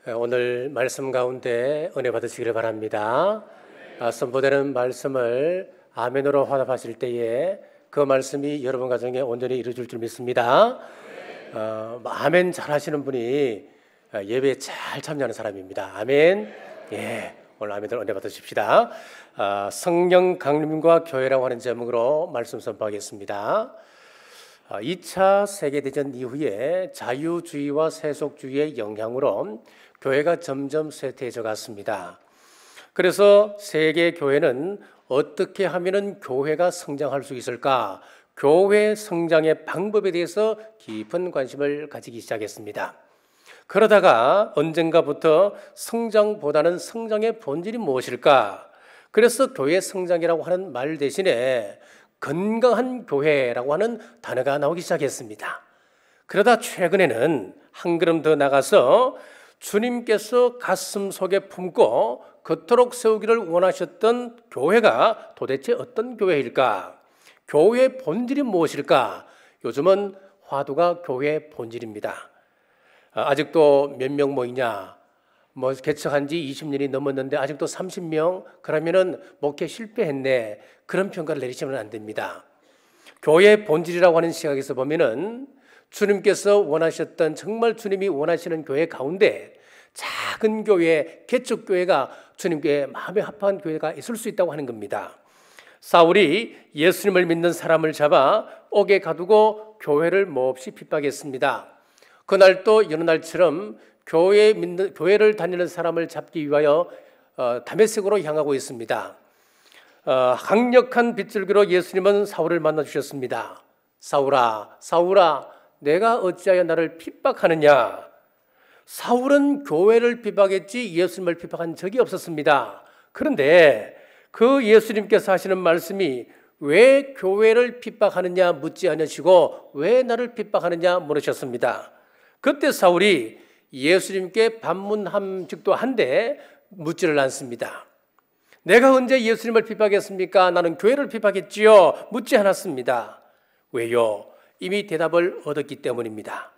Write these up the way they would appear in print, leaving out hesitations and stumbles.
오늘 말씀 가운데 은혜 받으시기를 바랍니다. 선포되는 말씀을 아멘으로 화답하실 때에 그 말씀이 여러분 가정에 온전히 이루어질 줄 믿습니다. 아멘 잘 하시는 분이 예배에 잘 참여하는 사람입니다. 아멘. 예, 오늘 아멘들 은혜 받으십시다. 성령 강림과 교회라고 하는 제목으로 말씀 선포하겠습니다. 2차 세계대전 이후에 자유주의와 세속주의의 영향으로 교회가 점점 쇠퇴해져 갔습니다. 그래서 세계 교회는 어떻게 하면 교회가 성장할 수 있을까? 교회 성장의 방법에 대해서 깊은 관심을 가지기 시작했습니다. 그러다가 언젠가부터 성장보다는 성장의 본질이 무엇일까? 그래서 교회 성장이라고 하는 말 대신에 건강한 교회라고 하는 단어가 나오기 시작했습니다. 그러다 최근에는 한 걸음 더 나가서 주님께서 가슴 속에 품고 그토록 세우기를 원하셨던 교회가 도대체 어떤 교회일까? 교회의 본질이 무엇일까? 요즘은 화두가 교회의 본질입니다. 아직도 몇 명 모이냐? 개척한 지 20년이 넘었는데 아직도 30명? 그러면은 목회 실패했네. 그런 평가를 내리시면 안 됩니다. 교회의 본질이라고 하는 시각에서 보면은 주님께서 원하셨던, 정말 주님이 원하시는 교회 가운데 작은 교회, 개척교회가 주님께 마음에 합한 교회가 있을 수 있다고 하는 겁니다. 사울이 예수님을 믿는 사람을 잡아 옥에 가두고 교회를 몹시 핍박했습니다. 그날도 여느 날처럼 교회를 다니는 사람을 잡기 위하여 다메섹으로 향하고 있습니다. 강력한 빗줄기로 예수님은 사울을 만나 주셨습니다. 사울아, 사울아, 내가 어찌하여 나를 핍박하느냐? 사울은 교회를 핍박했지 예수님을 핍박한 적이 없었습니다. 그런데 그 예수님께서 하시는 말씀이 왜 교회를 핍박하느냐 묻지 않으시고 왜 나를 핍박하느냐 물으셨습니다. 그때 사울이 예수님께 반문함직도 한데 묻지를 않습니다. 내가 언제 예수님을 핍박했습니까? 나는 교회를 핍박했지요. 묻지 않았습니다. 왜요? 이미 대답을 얻었기 때문입니다.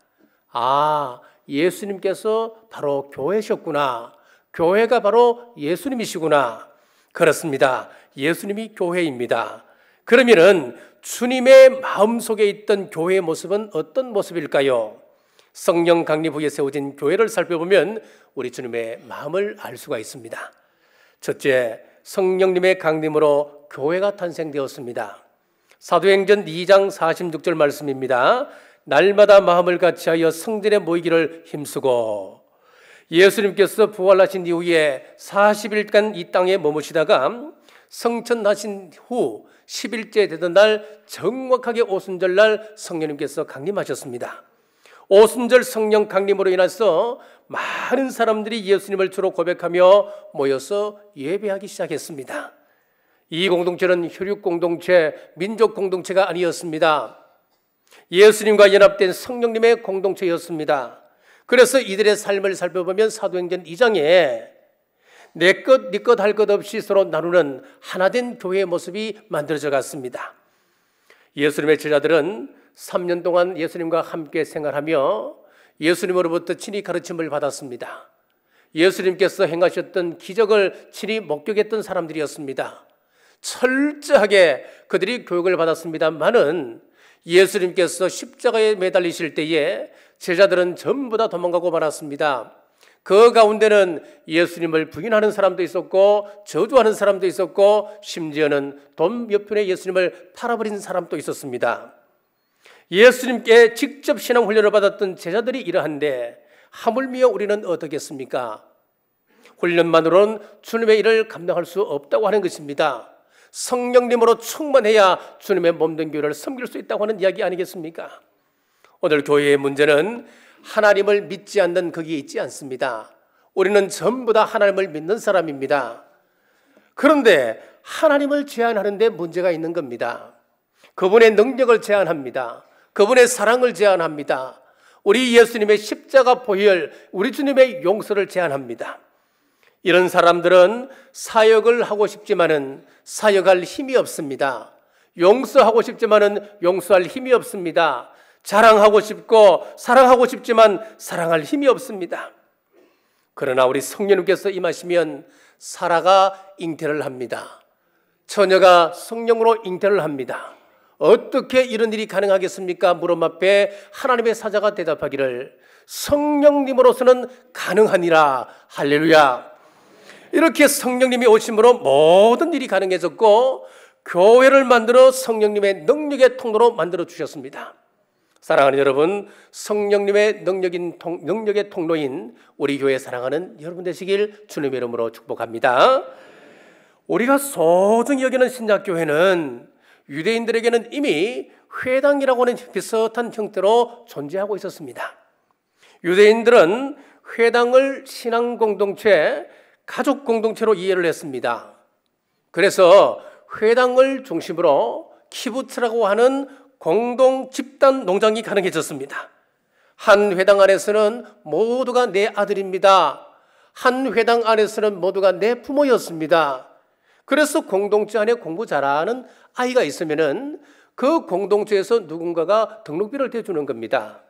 예수님께서 바로 교회셨구나. 교회가 바로 예수님이시구나. 그렇습니다. 예수님이 교회입니다. 그러면은 주님의 마음속에 있던 교회의 모습은 어떤 모습일까요? 성령 강림 후에 세워진 교회를 살펴보면 우리 주님의 마음을 알 수가 있습니다. 첫째, 성령님의 강림으로 교회가 탄생되었습니다. 사도행전 2장 46절 말씀입니다. 날마다 마음을 같이하여 성전에 모이기를 힘쓰고. 예수님께서 부활하신 이후에 40일간 이 땅에 머무시다가 성천하신 후 10일째 되던 날 정확하게 오순절날 성령님께서 강림하셨습니다. 오순절 성령 강림으로 인해서 많은 사람들이 예수님을 주로 고백하며 모여서 예배하기 시작했습니다. 이 공동체는 혈육 공동체, 민족 공동체가 아니었습니다. 예수님과 연합된 성령님의 공동체였습니다. 그래서 이들의 삶을 살펴보면 사도행전 2장에 내 것, 네 것 할 것 없이 서로 나누는 하나된 교회의 모습이 만들어져 갔습니다. 예수님의 제자들은 3년 동안 예수님과 함께 생활하며 예수님으로부터 친히 가르침을 받았습니다. 예수님께서 행하셨던 기적을 친히 목격했던 사람들이었습니다. 철저하게 그들이 교육을 받았습니다만은 예수님께서 십자가에 매달리실 때에 제자들은 전부 다 도망가고 말았습니다. 그 가운데는 예수님을 부인하는 사람도 있었고 저주하는 사람도 있었고 심지어는 돈 몇 푼에 예수님을 팔아버린 사람도 있었습니다. 예수님께 직접 신앙 훈련을 받았던 제자들이 이러한데 하물며 우리는 어떻겠습니까? 훈련만으로는 주님의 일을 감당할 수 없다고 하는 것입니다. 성령님으로 충만해야 주님의 몸된 교회를 섬길 수 있다고 하는 이야기 아니겠습니까? 오늘 교회의 문제는 하나님을 믿지 않는 거기에 있지 않습니다. 우리는 전부 다 하나님을 믿는 사람입니다. 그런데 하나님을 제한하는 데 문제가 있는 겁니다. 그분의 능력을 제한합니다. 그분의 사랑을 제한합니다. 우리 예수님의 십자가 보혈, 우리 주님의 용서를 제한합니다. 이런 사람들은 사역을 하고 싶지만은 사역할 힘이 없습니다. 용서하고 싶지만은 용서할 힘이 없습니다. 자랑하고 싶고 사랑하고 싶지만 사랑할 힘이 없습니다. 그러나 우리 성령님께서 임하시면 사라가 잉태를 합니다. 처녀가 성령으로 잉태를 합니다. 어떻게 이런 일이 가능하겠습니까? 물음 앞에 하나님의 사자가 대답하기를 성령님으로서는 가능하니라. 할렐루야. 이렇게 성령님이 오심으로 모든 일이 가능해졌고 교회를 만들어 성령님의 능력의 통로로 만들어 주셨습니다. 사랑하는 여러분, 성령님의 능력의 통로인 우리 교회 사랑하는 여러분 되시길 주님의 이름으로 축복합니다. 우리가 소중히 여기는 신약교회는 유대인들에게는 이미 회당이라고 하는 비슷한 형태로 존재하고 있었습니다. 유대인들은 회당을 신앙 공동체, 가족 공동체로 이해를 했습니다. 그래서 회당을 중심으로 키부츠라고 하는 공동 집단 농장이 가능해졌습니다. 한 회당 안에서는 모두가 내 아들입니다. 한 회당 안에서는 모두가 내 부모였습니다. 그래서 공동체 안에 공부 잘하는 아이가 있으면은 그 공동체에서 누군가가 등록비를 대주는 겁니다.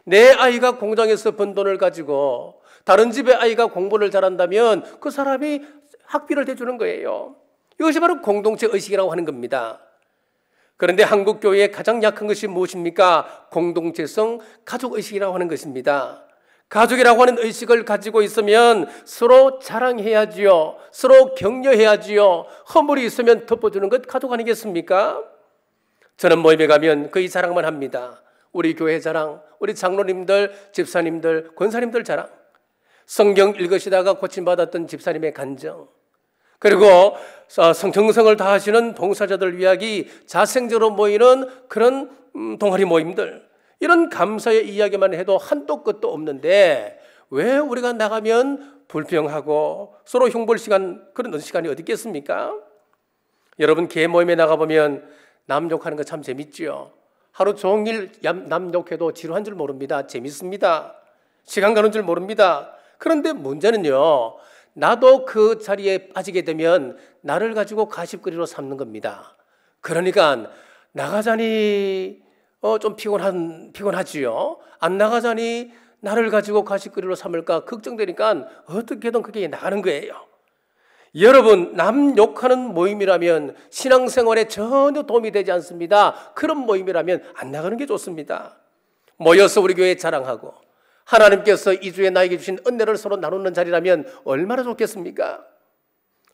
내 아이가 공장에서 번 돈을 가지고 다른 집의 아이가 공부를 잘한다면 그 사람이 학비를 대주는 거예요. 이것이 바로 공동체 의식이라고 하는 겁니다. 그런데 한국 교회의 가장 약한 것이 무엇입니까? 공동체성 가족의식이라고 하는 것입니다. 가족이라고 하는 의식을 가지고 있으면 서로 자랑해야지요. 서로 격려해야지요. 허물이 있으면 덮어주는 것 가족 아니겠습니까? 저는 모임에 가면 거의 자랑만 합니다. 우리 교회 자랑, 우리 장로님들, 집사님들, 권사님들 자랑, 성경 읽으시다가 고침받았던 집사님의 간증, 그리고 정성을 다하시는 봉사자들 이야기, 자생적으로 모이는 그런 동아리 모임들, 이런 감사의 이야기만 해도 한도 끝도 없는데 왜 우리가 나가면 불평하고 서로 흉볼 시간, 그런 시간이 어디 있겠습니까? 여러분, 개 모임에 나가보면 남 욕하는 거 참 재밌지요. 하루 종일 남 욕해도 지루한 줄 모릅니다. 재밌습니다. 시간 가는 줄 모릅니다. 그런데 문제는요, 나도 그 자리에 빠지게 되면 나를 가지고 가십거리로 삼는 겁니다. 그러니까 나가자니 좀 피곤하지요. 안 나가자니 나를 가지고 가십거리로 삼을까 걱정되니까 어떻게든 그게 나가는 거예요. 여러분, 남 욕하는 모임이라면 신앙생활에 전혀 도움이 되지 않습니다. 그런 모임이라면 안 나가는 게 좋습니다. 모여서 우리 교회 자랑하고 하나님께서 이 주에 나에게 주신 은혜를 서로 나누는 자리라면 얼마나 좋겠습니까?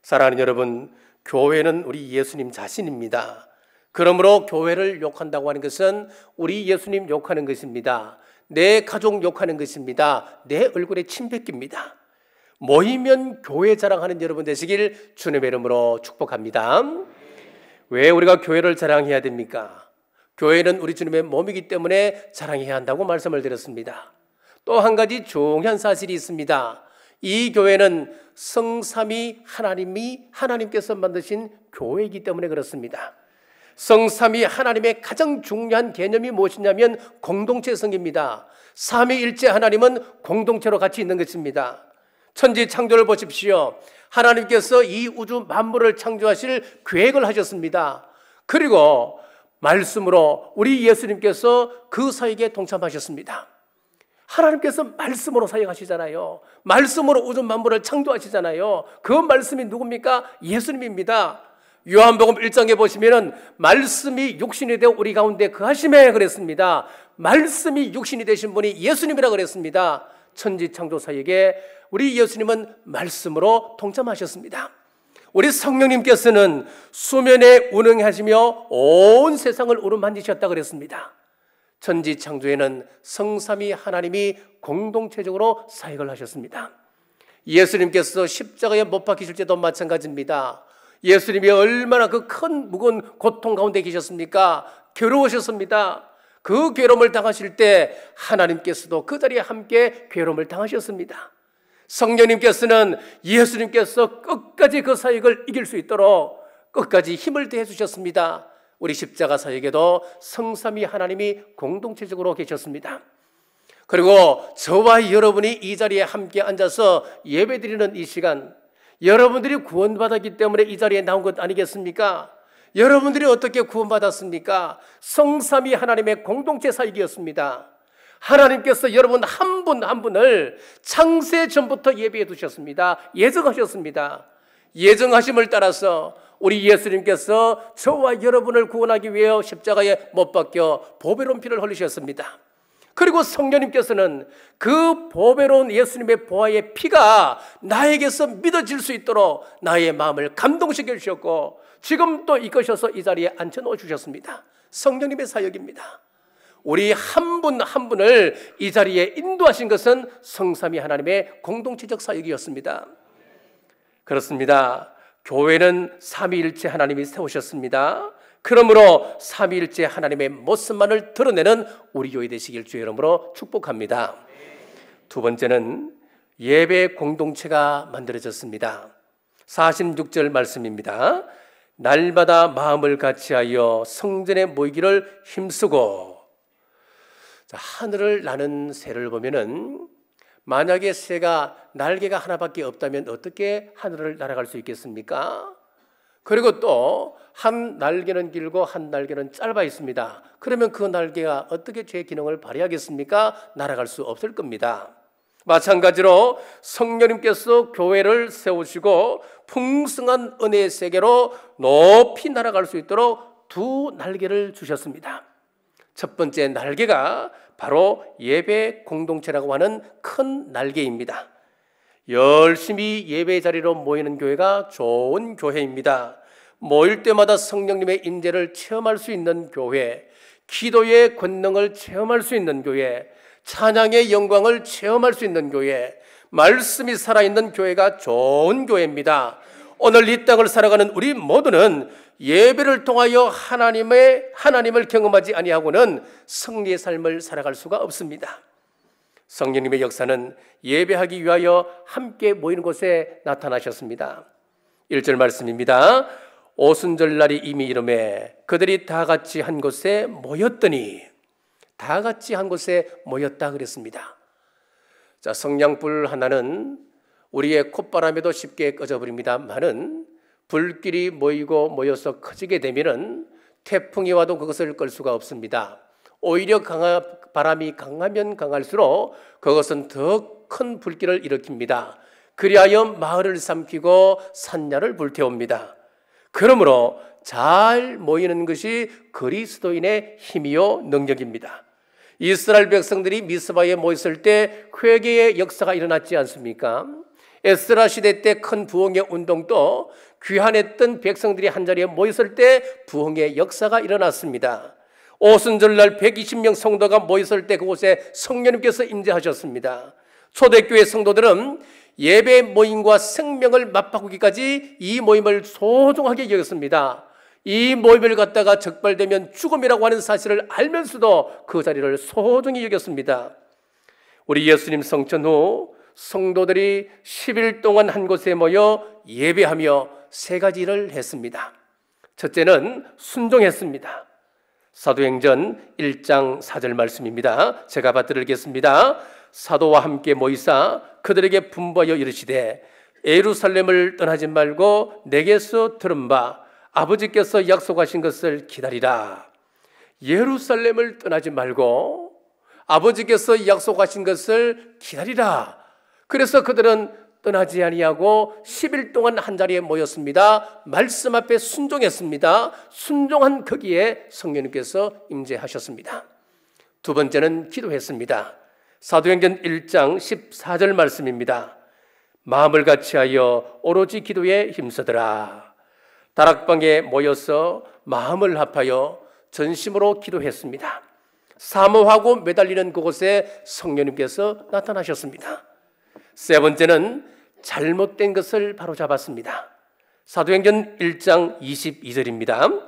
사랑하는 여러분, 교회는 우리 예수님 자신입니다. 그러므로 교회를 욕한다고 하는 것은 우리 예수님 욕하는 것입니다. 내 가족 욕하는 것입니다. 내 얼굴에 침 뱉깁니다. 모이면 교회 자랑하는 여러분 되시길 주님의 이름으로 축복합니다. 왜 우리가 교회를 자랑해야 됩니까? 교회는 우리 주님의 몸이기 때문에 자랑해야 한다고 말씀을 드렸습니다. 또 한 가지 중요한 사실이 있습니다. 이 교회는 성삼위 하나님께서 만드신 교회이기 때문에 그렇습니다. 성삼위 하나님의 가장 중요한 개념이 무엇이냐면 공동체성입니다. 삼위일체 하나님은 공동체로 같이 있는 것입니다. 천지 창조를 보십시오. 하나님께서 이 우주 만물을 창조하실 계획을 하셨습니다. 그리고 말씀으로 우리 예수님께서 그 사역에 동참하셨습니다. 하나님께서 말씀으로 사역하시잖아요. 말씀으로 우주 만물을 창조하시잖아요. 그 말씀이 누굽니까? 예수님입니다. 요한복음 1장에 보시면은 말씀이 육신이 되어 우리 가운데 거하심에 그랬습니다. 말씀이 육신이 되신 분이 예수님이라 그랬습니다. 천지 창조 사역에 우리 예수님은 말씀으로 동참하셨습니다. 우리 성령님께서는 수면에 운행하시며 온 세상을 어루만지셨다 그랬습니다. 천지 창조에는 성삼위 하나님이 공동체적으로 사역을 하셨습니다. 예수님께서 십자가에 못 박히실 때도 마찬가지입니다. 예수님이 얼마나 그 큰 무거운 고통 가운데 계셨습니까? 괴로우셨습니다. 그 괴로움을 당하실 때 하나님께서도 그 자리에 함께 괴로움을 당하셨습니다. 성령님께서는 예수님께서 끝까지 그 사역을 이길 수 있도록 끝까지 힘을 대해 주셨습니다. 우리 십자가 사역에도 성삼위 하나님이 공동체적으로 계셨습니다. 그리고 저와 여러분이 이 자리에 함께 앉아서 예배드리는 이 시간, 여러분들이 구원받았기 때문에 이 자리에 나온 것 아니겠습니까? 여러분들이 어떻게 구원받았습니까? 성삼위 하나님의 공동체 사역이었습니다. 하나님께서 여러분 한 분 한 분을 창세 전부터 예비해 두셨습니다. 예정하셨습니다. 예정하심을 따라서 우리 예수님께서 저와 여러분을 구원하기 위해 십자가에 못 박혀 보배로운 피를 흘리셨습니다. 그리고 성령님께서는 그 보배로운 예수님의 보화의 피가 나에게서 믿어질 수 있도록 나의 마음을 감동시켜 주셨고, 지금 또 이끄셔서 이 자리에 앉혀놓아 주셨습니다. 성령님의 사역입니다. 우리 한 분 한 분을 이 자리에 인도하신 것은 성삼위 하나님의 공동체적 사역이었습니다. 그렇습니다. 교회는 삼위일체 하나님이 세우셨습니다. 그러므로 삼위일체 하나님의 모습만을 드러내는 우리 교회 되시길 주의 이름으로 축복합니다. 두 번째는 예배 공동체가 만들어졌습니다. 46절 말씀입니다. 날마다 마음을 같이하여 성전에 모이기를 힘쓰고. 자, 하늘을 나는 새를 보면은 만약에 새가 날개가 하나밖에 없다면 어떻게 하늘을 날아갈 수 있겠습니까? 그리고 또 한 날개는 길고 한 날개는 짧아 있습니다. 그러면 그 날개가 어떻게 제 기능을 발휘하겠습니까? 날아갈 수 없을 겁니다. 마찬가지로 성령님께서 교회를 세우시고 풍성한 은혜의 세계로 높이 날아갈 수 있도록 두 날개를 주셨습니다. 첫 번째 날개가 바로 예배 공동체라고 하는 큰 날개입니다. 열심히 예배 자리로 모이는 교회가 좋은 교회입니다. 모일 때마다 성령님의 임재를 체험할 수 있는 교회, 기도의 권능을 체험할 수 있는 교회, 찬양의 영광을 체험할 수 있는 교회, 말씀이 살아있는 교회가 좋은 교회입니다. 오늘 이 땅을 살아가는 우리 모두는 예배를 통하여 하나님을 경험하지 아니하고는 승리의 삶을 살아갈 수가 없습니다. 성령님의 역사는 예배하기 위하여 함께 모이는 곳에 나타나셨습니다. 1절 말씀입니다. 오순절날이 이미 이르매 그들이 다 같이 한 곳에 모였더니, 다 같이 한 곳에 모였다 그랬습니다. 자, 성냥불 하나는 우리의 콧바람에도 쉽게 꺼져버립니다만은 불길이 모여서 커지게 되면은 태풍이 와도 그것을 끌 수가 없습니다. 오히려 바람이 강하면 강할수록 그것은 더 큰 불길을 일으킵니다. 그리하여 마을을 삼키고 산야를 불태웁니다. 그러므로 잘 모이는 것이 그리스도인의 힘이요 능력입니다. 이스라엘 백성들이 미스바에 모였을 때 회개의 역사가 일어났지 않습니까? 에스라 시대 때 큰 부흥의 운동도 귀환했던 백성들이 한자리에 모였을 때 부흥의 역사가 일어났습니다. 오순절날 120명 성도가 모였을 때 그곳에 성령님께서 임재하셨습니다. 초대교회 성도들은 예배 모임과 생명을 맞바꾸기까지 이 모임을 소중하게 여겼습니다. 이 모임을 갖다가 적발되면 죽음이라고 하는 사실을 알면서도 그 자리를 소중히 여겼습니다. 우리 예수님 성천 후 성도들이 10일 동안 한 곳에 모여 예배하며 세 가지를 했습니다. 첫째는 순종했습니다. 사도행전 1장 4절 말씀입니다. 제가 받들겠습니다. 사도와 함께 모이사 그들에게 분부하여 이르시되 예루살렘을 떠나지 말고 내게서 들은 바 아버지께서 약속하신 것을 기다리라. 예루살렘을 떠나지 말고 아버지께서 약속하신 것을 기다리라. 그래서 그들은 떠나지 아니하고 10일 동안 한자리에 모였습니다. 말씀 앞에 순종했습니다. 순종한 거기에 성령님께서 임재하셨습니다. 두 번째는 기도했습니다. 사도행전 1장 14절 말씀입니다. 마음을 같이하여 오로지 기도에 힘쓰더라. 다락방에 모여서 마음을 합하여 전심으로 기도했습니다. 사모하고 매달리는 그곳에 성령님께서 나타나셨습니다. 세 번째는 잘못된 것을 바로잡았습니다. 사도행전 1장 22절입니다.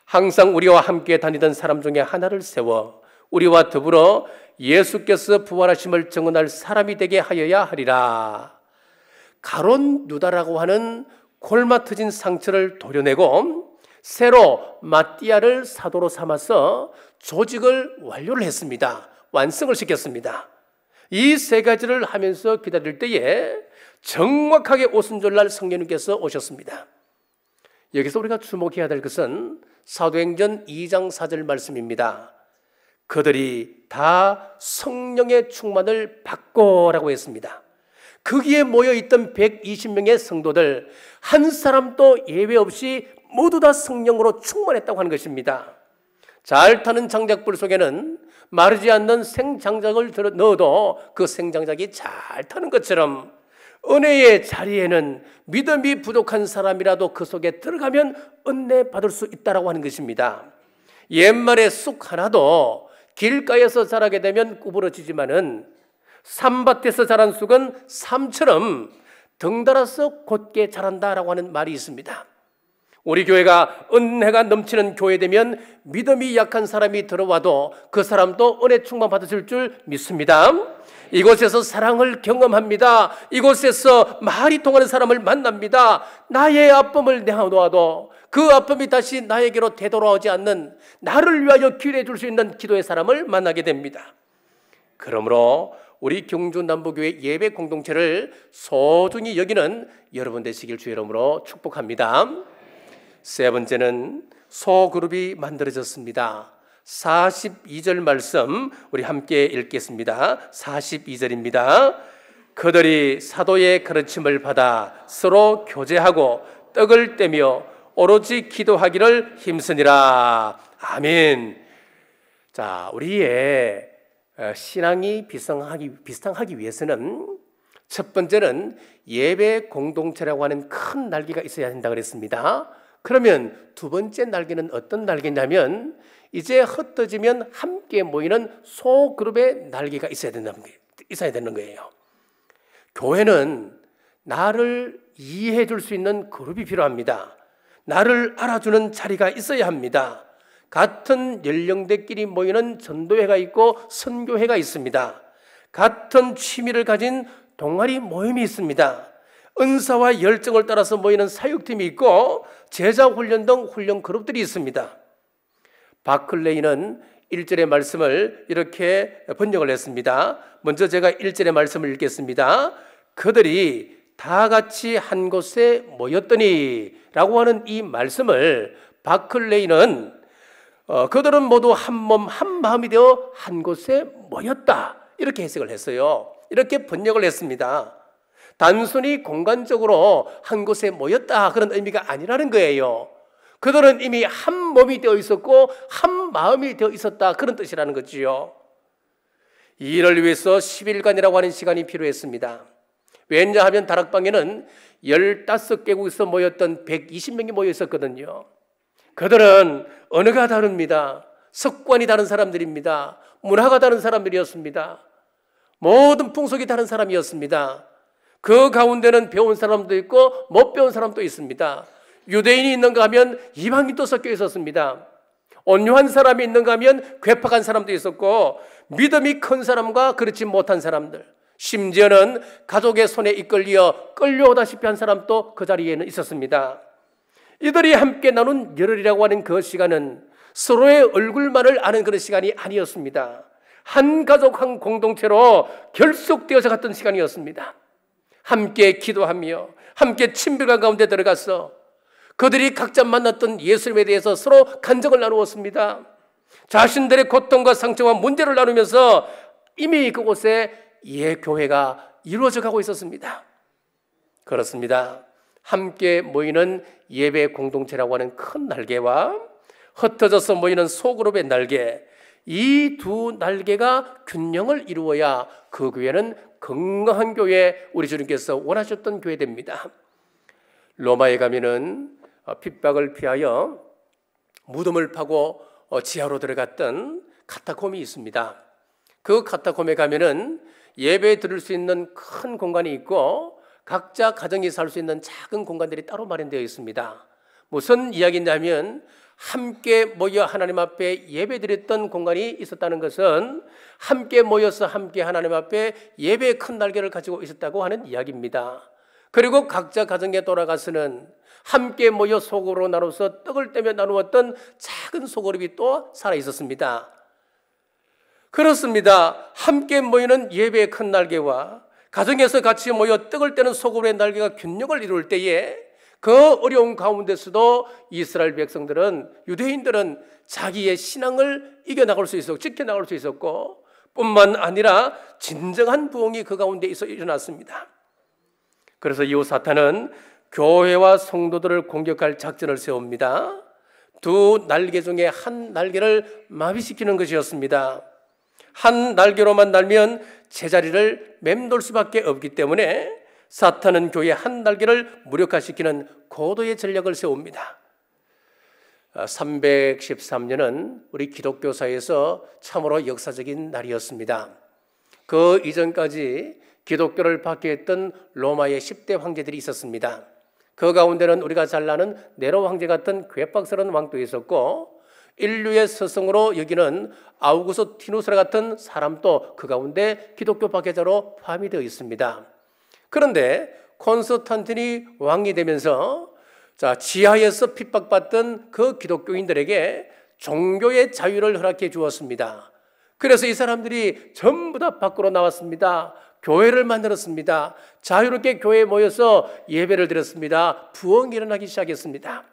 항상 우리와 함께 다니던 사람 중에 하나를 세워 우리와 더불어 예수께서 부활하심을 증언할 사람이 되게 하여야 하리라. 가론 유다라고 하는 골마 터진 상처를 도려내고 새로 마띠아를 사도로 삼아서 조직을 완료를 했습니다. 완성을 시켰습니다. 이 세 가지를 하면서 기다릴 때에 정확하게 오순절날 성령님께서 오셨습니다. 여기서 우리가 주목해야 될 것은 사도행전 2장 4절 말씀입니다. 그들이 다 성령의 충만을 받고라고 했습니다. 거기에 모여있던 120명의 성도들 한 사람도 예외 없이 모두 다 성령으로 충만했다고 하는 것입니다. 잘 타는 장작불 속에는 마르지 않는 생장작을 넣어도 그 생장작이 잘 타는 것처럼 은혜의 자리에는 믿음이 부족한 사람이라도 그 속에 들어가면 은혜 받을 수 있다고 하는 것입니다. 옛말에 쑥 하나도 길가에서 자라게 되면 구부러지지만은 산밭에서 자란 쑥은 삶처럼 덩달아서 곧게 자란다라고 하는 말이 있습니다. 우리 교회가 은혜가 넘치는 교회 되면 믿음이 약한 사람이 들어와도 그 사람도 은혜 충만 받으실 줄 믿습니다. 이곳에서 사랑을 경험합니다. 이곳에서 말이 통하는 사람을 만납니다. 나의 아픔을 내어놓아도 그 아픔이 다시 나에게로 되돌아오지 않는, 나를 위하여 기도해 줄 수 있는 기도의 사람을 만나게 됩니다. 그러므로 우리 경주 남부교회 예배 공동체를 소중히 여기는 여러분 되시길 주의 이름으로 축복합니다. 세 번째는 소그룹이 만들어졌습니다. 42절 말씀 우리 함께 읽겠습니다. 42절입니다. 그들이 사도의 가르침을 받아 서로 교제하고 떡을 떼며 오로지 기도하기를 힘쓰니라. 아멘. 자, 우리의 신앙이 비상하기 위해서는 첫 번째는 예배 공동체라고 하는 큰 날개가 있어야 된다 그랬습니다. 그러면 두 번째 날개는 어떤 날개냐면 이제 흩어지면 함께 모이는 소그룹의 날개가 있어야 되는 거예요. 교회는 나를 이해해 줄 수 있는 그룹이 필요합니다. 나를 알아주는 자리가 있어야 합니다. 같은 연령대끼리 모이는 전도회가 있고 선교회가 있습니다. 같은 취미를 가진 동아리 모임이 있습니다. 은사와 열정을 따라서 모이는 사역팀이 있고 제자 훈련 등 훈련 그룹들이 있습니다. 바클레이는 1절의 말씀을 이렇게 번역을 했습니다. 먼저 제가 1절의 말씀을 읽겠습니다. 그들이 다 같이 한 곳에 모였더니 라고 하는 이 말씀을 바클레이는 그들은 모두 한 몸 한 마음이 되어 한 곳에 모였다 이렇게 해석을 했어요. 이렇게 번역을 했습니다. 단순히 공간적으로 한 곳에 모였다 그런 의미가 아니라는 거예요. 그들은 이미 한 몸이 되어 있었고 한 마음이 되어 있었다 그런 뜻이라는 거지요. 이 일을 위해서 10일간이라고 하는 시간이 필요했습니다. 왜냐하면 다락방에는 15개국에서 모였던 120명이 모여 있었거든요. 그들은 언어가 다릅니다. 습관이 다른 사람들입니다. 문화가 다른 사람들이었습니다. 모든 풍속이 다른 사람이었습니다. 그 가운데는 배운 사람도 있고 못 배운 사람도 있습니다. 유대인이 있는가 하면 이방인도 섞여 있었습니다. 온유한 사람이 있는가 하면 괴팍한 사람도 있었고 믿음이 큰 사람과 그렇지 못한 사람들, 심지어는 가족의 손에 이끌려 끌려오다시피 한 사람도 그 자리에는 있었습니다. 이들이 함께 나눈 열흘이라고 하는 그 시간은 서로의 얼굴만을 아는 그런 시간이 아니었습니다. 한 가족 한 공동체로 결속되어서 갔던 시간이었습니다. 함께 기도하며 함께 친밀감 가운데 들어가서 그들이 각자 만났던 예수님에 대해서 서로 간증을 나누었습니다. 자신들의 고통과 상처와 문제를 나누면서 이미 그곳에 교회가 이루어져 가고 있었습니다. 그렇습니다. 함께 모이는 예배 공동체라고 하는 큰 날개와 흩어져서 모이는 소그룹의 날개, 이 두 날개가 균형을 이루어야 그 교회는 건강한 교회, 우리 주님께서 원하셨던 교회 됩니다. 로마에 가면은 핍박을 피하여 무덤을 파고 지하로 들어갔던 카타콤이 있습니다. 그 카타콤에 가면은 예배 드릴 수 있는 큰 공간이 있고 각자 가정이 살 수 있는 작은 공간들이 따로 마련되어 있습니다. 무슨 이야기냐면 함께 모여 하나님 앞에 예배드렸던 공간이 있었다는 것은 함께 모여서 함께 하나님 앞에 예배의 큰 날개를 가지고 있었다고 하는 이야기입니다. 그리고 각자 가정에 돌아가서는 함께 모여 소그룹으로 나눠서 떡을 떼며 나누었던 작은 소그룹이 또 살아 있었습니다. 그렇습니다. 함께 모이는 예배의 큰 날개와 가정에서 같이 모여 떡을 떼는 소그룹의 날개가 균형을 이룰 때에 그 어려운 가운데서도 이스라엘 백성들은, 유대인들은 자기의 신앙을 이겨나갈 수 있었고 지켜나갈 수 있었고, 뿐만 아니라 진정한 부흥이 그 가운데 일어났습니다. 그래서 이후 사탄은 교회와 성도들을 공격할 작전을 세웁니다. 두 날개 중에 한 날개를 마비시키는 것이었습니다. 한 날개로만 날면 제자리를 맴돌 수밖에 없기 때문에 사탄은 교회의 한 날개를 무력화시키는 고도의 전략을 세웁니다. 313년은 우리 기독교사에서 참으로 역사적인 날이었습니다. 그 이전까지 기독교를 박해했던 로마의 10대 황제들이 있었습니다. 그 가운데는 우리가 잘 아는 네로 황제 같은 괴팍스러운 왕도 있었고, 인류의 스승으로 여기는 아우구스티누스 같은 사람도 그 가운데 기독교 박해자로 포함이 되어 있습니다. 그런데 콘스탄틴이 왕이 되면서 지하에서 핍박받던 그 기독교인들에게 종교의 자유를 허락해 주었습니다. 그래서 이 사람들이 전부 다 밖으로 나왔습니다. 교회를 만들었습니다. 자유롭게 교회에 모여서 예배를 드렸습니다. 부흥이 일어나기 시작했습니다.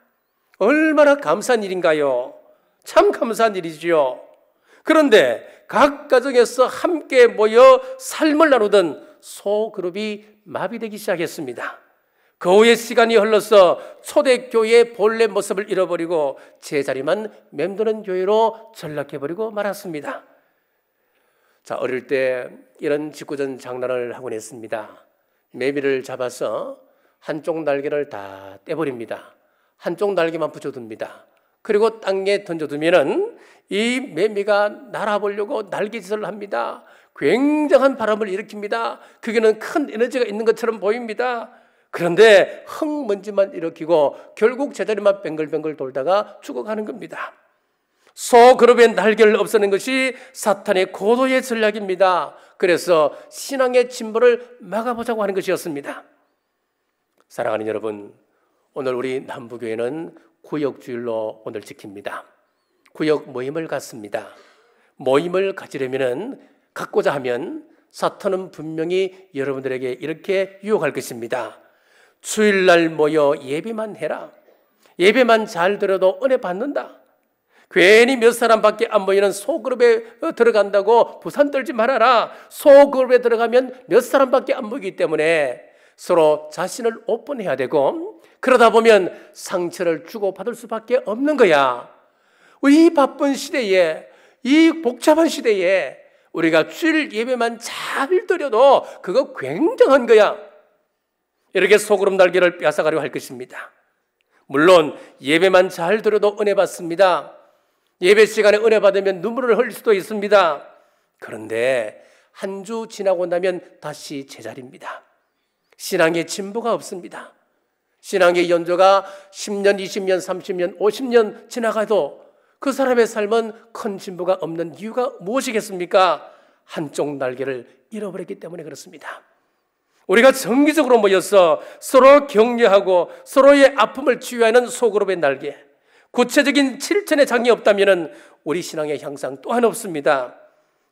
얼마나 감사한 일인가요? 참 감사한 일이지요. 그런데 각 가정에서 함께 모여 삶을 나누던 소그룹이 마비되기 시작했습니다. 그 후에 시간이 흘러서 초대교회의 본래 모습을 잃어버리고 제자리만 맴도는 교회로 전락해버리고 말았습니다. 어릴 때 이런 짓궂은 장난을 하곤 했습니다. 매미를 잡아서 한쪽 날개를 다 떼버립니다. 한쪽 날개만 붙여둡니다. 그리고 땅에 던져두면은 이 매미가 날아보려고 날개짓을 합니다. 굉장한 바람을 일으킵니다. 그게는 큰 에너지가 있는 것처럼 보입니다. 그런데 흙먼지만 일으키고 결국 제자리만 뱅글뱅글 돌다가 죽어가는 겁니다. 소그룹의 날개를 없애는 것이 사탄의 고도의 전략입니다. 그래서 신앙의 침몰을 막아보자고 하는 것이었습니다. 사랑하는 여러분, 오늘 우리 남부교회는 구역주일로 오늘 지킵니다. 구역 모임을 갖습니다. 모임을 가지려면, 갖고자 하면 사탄은 분명히 여러분들에게 이렇게 유혹할 것입니다. 주일날 모여 예배만 해라. 예배만 잘 들어도 은혜 받는다. 괜히 몇 사람밖에 안 모이는 소그룹에 들어간다고 부산 떨지 말아라. 소그룹에 들어가면 몇 사람밖에 안 모이기 때문에 서로 자신을 오픈해야 되고, 그러다 보면 상처를 주고받을 수밖에 없는 거야. 이 바쁜 시대에, 이 복잡한 시대에 우리가 주일 예배만 잘 드려도 그거 굉장한 거야. 이렇게 소그룹 날개를 빼앗아가려고 할 것입니다. 물론 예배만 잘 드려도 은혜 받습니다. 예배 시간에 은혜 받으면 눈물을 흘릴 수도 있습니다. 그런데 한 주 지나고 나면 다시 제자리입니다. 신앙의 진보가 없습니다. 신앙의 연조가 10년, 20년, 30년, 50년 지나가도 그 사람의 삶은 큰 진보가 없는 이유가 무엇이겠습니까? 한쪽 날개를 잃어버렸기 때문에 그렇습니다. 우리가 정기적으로 모여서 서로 격려하고 서로의 아픔을 치유하는 소그룹의 날개, 구체적인 실천의 장이 없다면 우리 신앙의 향상 또한 없습니다.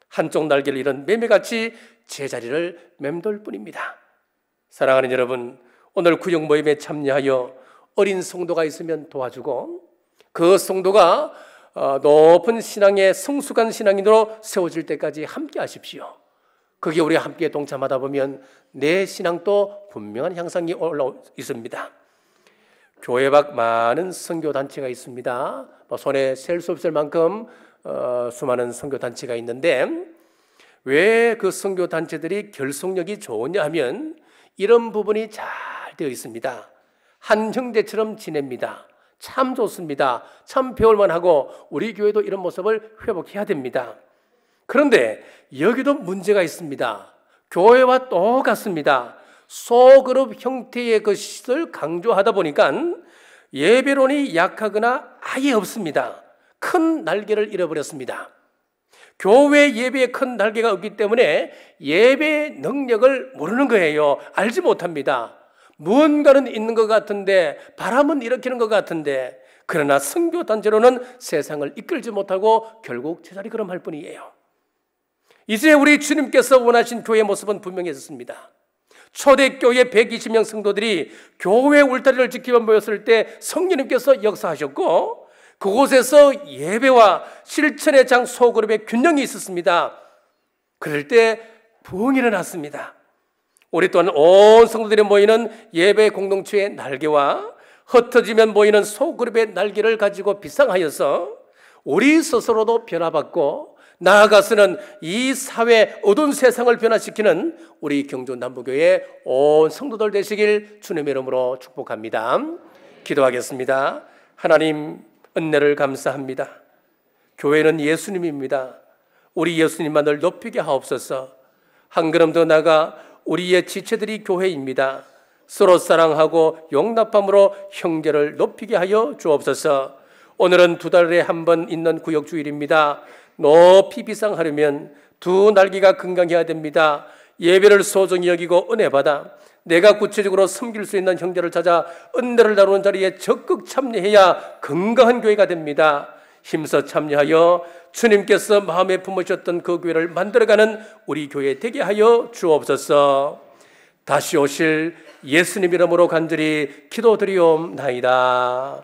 한쪽 날개를 잃은 매매같이 제자리를 맴돌 뿐입니다. 사랑하는 여러분, 오늘 구역 모임에 참여하여 어린 성도가 있으면 도와주고, 그 성도가 높은 신앙의 성숙한 신앙인으로 세워질 때까지 함께 하십시오. 거기에 우리 함께 동참하다 보면 내 신앙도 분명한 향상이 올라오 있습니다. 교회 밖 많은 선교단체가 있습니다. 손에 셀 수 없을 만큼 수많은 선교단체가 있는데, 왜 그 선교단체들이 결속력이 좋으냐 하면 이런 부분이 잘 되어 있습니다. 한 형제처럼 지냅니다. 참 좋습니다. 참 배울만하고 우리 교회도 이런 모습을 회복해야 됩니다. 그런데 여기도 문제가 있습니다. 교회와 똑같습니다. 소그룹 형태의 것을 강조하다 보니까 예배론이 약하거나 아예 없습니다. 큰 날개를 잃어버렸습니다. 교회 예배에 큰 날개가 없기 때문에 예배 능력을 모르는 거예요. 알지 못합니다. 무언가는 있는 것 같은데, 바람은 일으키는 것 같은데, 그러나 선교단체로는 세상을 이끌지 못하고 결국 제자리 걸음할 뿐이에요. 이제 우리 주님께서 원하신 교회의 모습은 분명해졌습니다. 초대교회 120명 성도들이 교회 울타리를 지키며 모였을 때 성령님께서 역사하셨고, 그곳에서 예배와 실천의 장 소그룹의 균형이 있었습니다. 그럴 때 부흥이 일어났습니다. 우리 또한 온 성도들이 모이는 예배 공동체의 날개와 흩어지면 모이는 소그룹의 날개를 가지고 비상하여서 우리 스스로도 변화받고 나아가서는 이 사회 어두운 세상을 변화시키는 우리 경주 남부교회 온 성도들 되시길 주님의 이름으로 축복합니다. 기도하겠습니다. 하나님, 은혜를 감사합니다. 교회는 예수님입니다. 우리 예수님만을 높이게 하옵소서. 한 걸음 더 나아가 우리의 지체들이 교회입니다. 서로 사랑하고 용납함으로 형제를 높이게 하여 주옵소서. 오늘은 2달에 한 번 있는 구역주일입니다. 높이 비상하려면 두 날개가 건강해야 됩니다. 예배를 소중히 여기고 은혜 받아 내가 구체적으로 섬길 수 있는 형제를 찾아 은혜를 나누는 자리에 적극 참여해야 건강한 교회가 됩니다. 힘써 참여하여 주님께서 마음에 품으셨던 그 교회를 만들어가는 우리 교회 되게 하여 주옵소서. 다시 오실 예수님 이름으로 간절히 기도드리옵나이다.